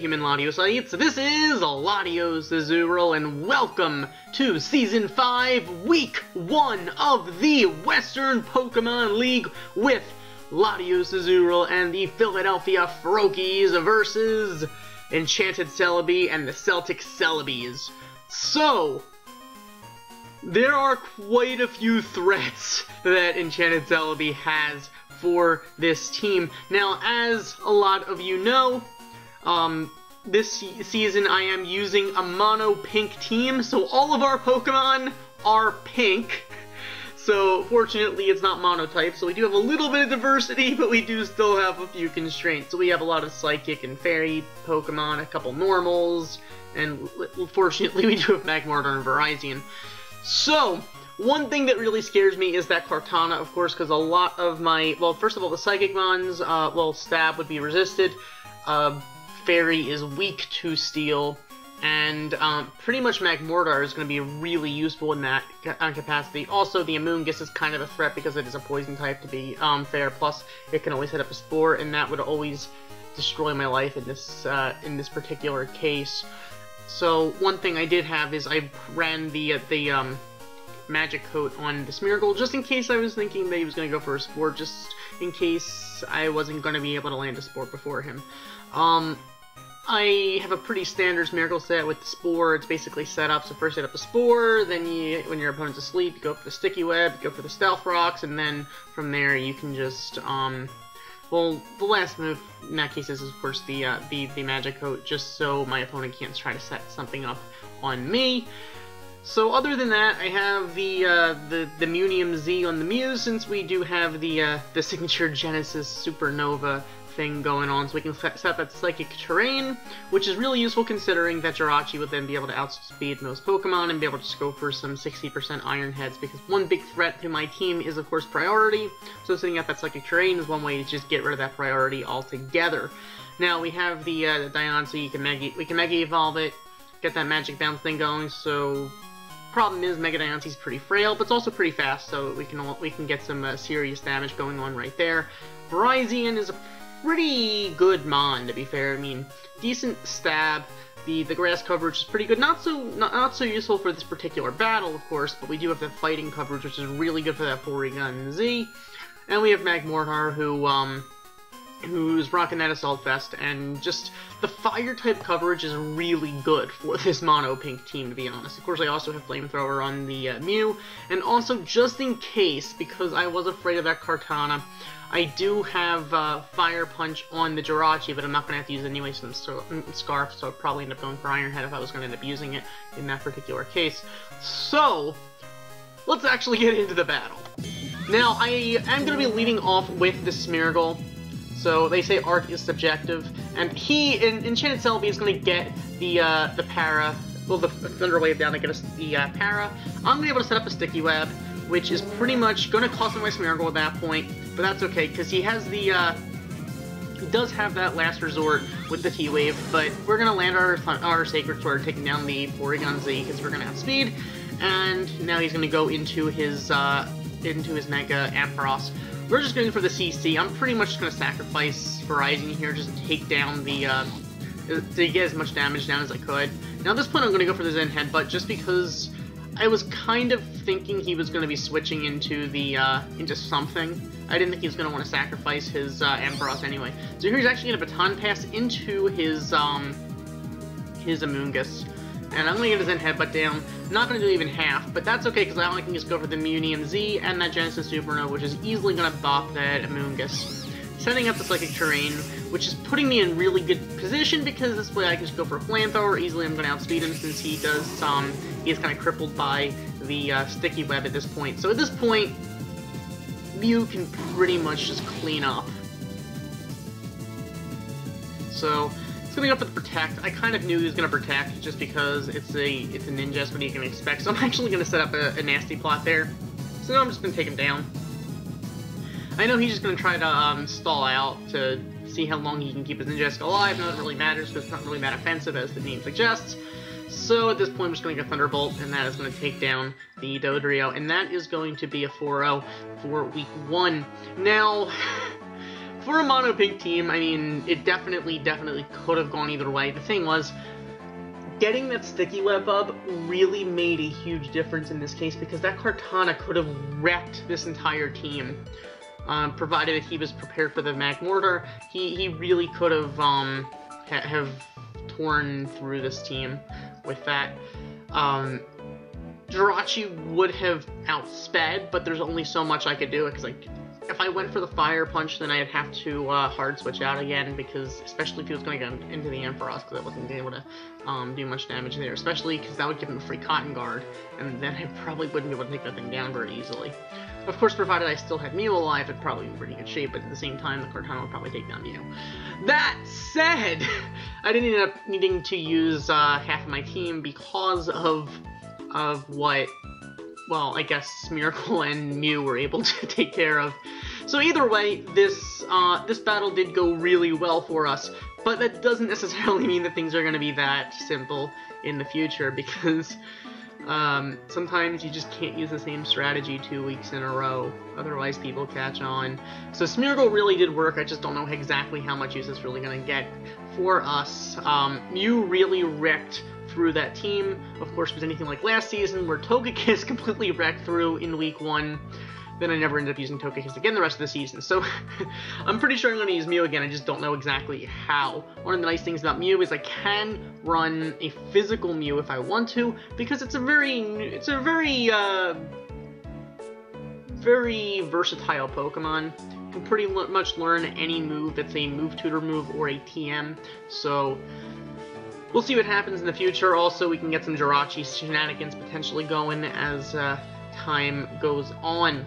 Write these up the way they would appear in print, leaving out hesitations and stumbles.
human LatiosAzurill. So this is LatiosAzurill, and welcome to Season 5, Week 1 of the Western Pokemon League with LatiosAzurill and the Philadelphia Froakies versus Enchanted Celebi and the Celtic Celebis. So, there are quite a few threats that Enchanted Celebi has for this team. Now, as a lot of you know, this season I am using a mono pink team, so all of our Pokemon are pink. So, fortunately, it's not monotype, so we do have a little bit of diversity, but we do still have a few constraints. So we have a lot of Psychic and Fairy Pokemon, a couple Normals, and fortunately we do have Magmortar and Virizion. So, one thing that really scares me is that Kartana, of course, because a lot of my, well, first of all, the Psychic Mons, well, Stab would be resisted, Fairy is weak to Steel, and pretty much Magmortar is going to be really useful in that capacity. Also, the Amoonguss is kind of a threat because it is a poison type, to be fair, plus it can always hit up a Spore, and that would always destroy my life in this particular case. So, one thing I did have is I ran the Magic Coat on the Smeargle, just in case I was thinking that he was going to go for a Spore, just in case I wasn't going to be able to land a Spore before him. I have a pretty standard Smeargle set with the Spore. It's basically set up, so first hit up a Spore, then when your opponent's asleep, you go for the Sticky Web, you go for the Stealth Rocks, and then from there you can just, well, the last move in that case is, of course, the Magic Coat, just so my opponent can't try to set something up on me. So other than that, I have the Munium-Z on the Mew, since we do have the signature Genesis Supernova thing going on, so we can set that Psychic Terrain, which is really useful considering that Jirachi would then be able to outspeed most Pokemon and be able to just go for some 60% Iron Heads, because one big threat to my team is, of course, priority, so setting up that Psychic Terrain is one way to just get rid of that priority altogether. Now, we have the Diancie, we can Mega Evolve it, get that Magic Bounce thing going, so problem is Mega Diancie's pretty frail, but it's also pretty fast, so we can get some serious damage going on right there. Virizion is a pretty good Mon, to be fair. I mean, decent Stab. The grass coverage is pretty good. Not so useful for this particular battle, of course, but we do have the fighting coverage, which is really good for that Porygon-Z. And we have Magmortar, who's rocking that Assault Vest, and just the Fire-type coverage is really good for this mono-pink team, to be honest. Of course, I also have Flamethrower on the Mew, and also, just in case, because I was afraid of that Kartana, I do have Fire Punch on the Jirachi, but I'm not going to have to use it anyway since Scarf, so I'd probably end up going for Iron Head if I was going to end up using it in that particular case. So, let's actually get into the battle. Now, I am going to be leading off with the Smeargle. So, they say art is subjective, and Enchanted Celebi is going to get the Para, well, the Thunder Wave down to get us the Para. I'm going to be able to set up a Sticky Web, which is pretty much going to cost me my Smeargle at that point, but that's okay, because he has the, he does have that Last Resort with the T-Wave, but we're going to land our Sacred Sword, taking down the Porygon-Z, because we're going to outspeed, and now he's going to go into his Mega-Metagross. We're just going for the CC. I'm pretty much just going to sacrifice Virizion here, just to take down the, to get as much damage down as I could. Now at this point I'm going to go for the Zen Headbutt, just because I was kind of thinking he was going to be switching into into something. I didn't think he was going to want to sacrifice his Ampharos anyway. So here he's actually going to Baton Pass into his Amoonguss. And I'm going to get his Zen Headbutt down. I'm not going to do even half, but that's okay, because I can just go for the Munium-Z and that Genesis Supernova, which is easily going to bop that Amoonguss. Setting up the Psychic Terrain, which is putting me in really good position, because this way I can just go for a Flamethrower. Easily I'm going to outspeed him, since he does, he is kind of crippled by the Sticky Web at this point. So at this point, Mew can pretty much just clean up. So, it's going to go for the Protect. I kind of knew he was going to Protect, just because it's a Ninja, what you can expect. So I'm actually going to set up a Nasty Plot there. So I'm just going to take him down. I know he's just going to try to stall out to see how long he can keep his Ninjask alive. None of it really matters, because it's not really that offensive as the name suggests. So at this point, I'm just going to get Thunderbolt, and that is going to take down the Dodrio, and that is going to be a 4-0 for Week 1. Now, for a mono pink team, I mean, it definitely could have gone either way. The thing was, getting that sticky web up really made a huge difference in this case, because that Kartana could have wrecked this entire team. Provided that he was prepared for the Magmortar, he really could have have torn through this team with that. Jirachi would have outsped, but there's only so much I could do, because like, if I went for the Fire Punch, then I'd have to hard switch out again, because especially if he was going to get into the Ampharos, because I wasn't able to do much damage there, especially because that would give him a free Cotton Guard, and then I probably wouldn't be able to take that thing down very easily. Of course, provided I still had Mew alive, it'd probably be in pretty good shape, but at the same time, the Kartana would probably take down Mew. That said, I didn't end up needing to use half of my team because of what, well, I guess Smeargle and Mew were able to take care of. So either way, this battle did go really well for us, but that doesn't necessarily mean that things are going to be that simple in the future, because sometimes you just can't use the same strategy 2 weeks in a row, otherwise people catch on. So Smeargle really did work, I just don't know exactly how much use it's really going to get for us. Mew really wrecked through that team. Of course, it was anything like last season, where Togekiss completely wrecked through in week 1. Then I never ended up using Togekiss again the rest of the season, so I'm pretty sure I'm going to use Mew again, I just don't know exactly how. One of the nice things about Mew is I can run a physical Mew if I want to, because it's a very versatile Pokemon. You can pretty much learn any move that's a move tutor move or a TM, so we'll see what happens in the future. Also, we can get some Jirachi shenanigans potentially going as time goes on.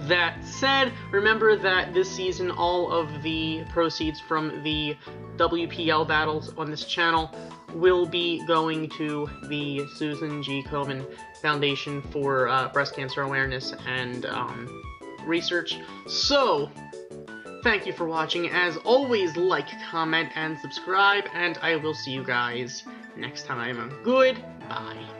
That said, remember that this season all of the proceeds from the WPL battles on this channel will be going to the Susan G. Komen Foundation for breast cancer awareness and research. So, thank you for watching. As always, like, comment, and subscribe, and I will see you guys next time. Goodbye.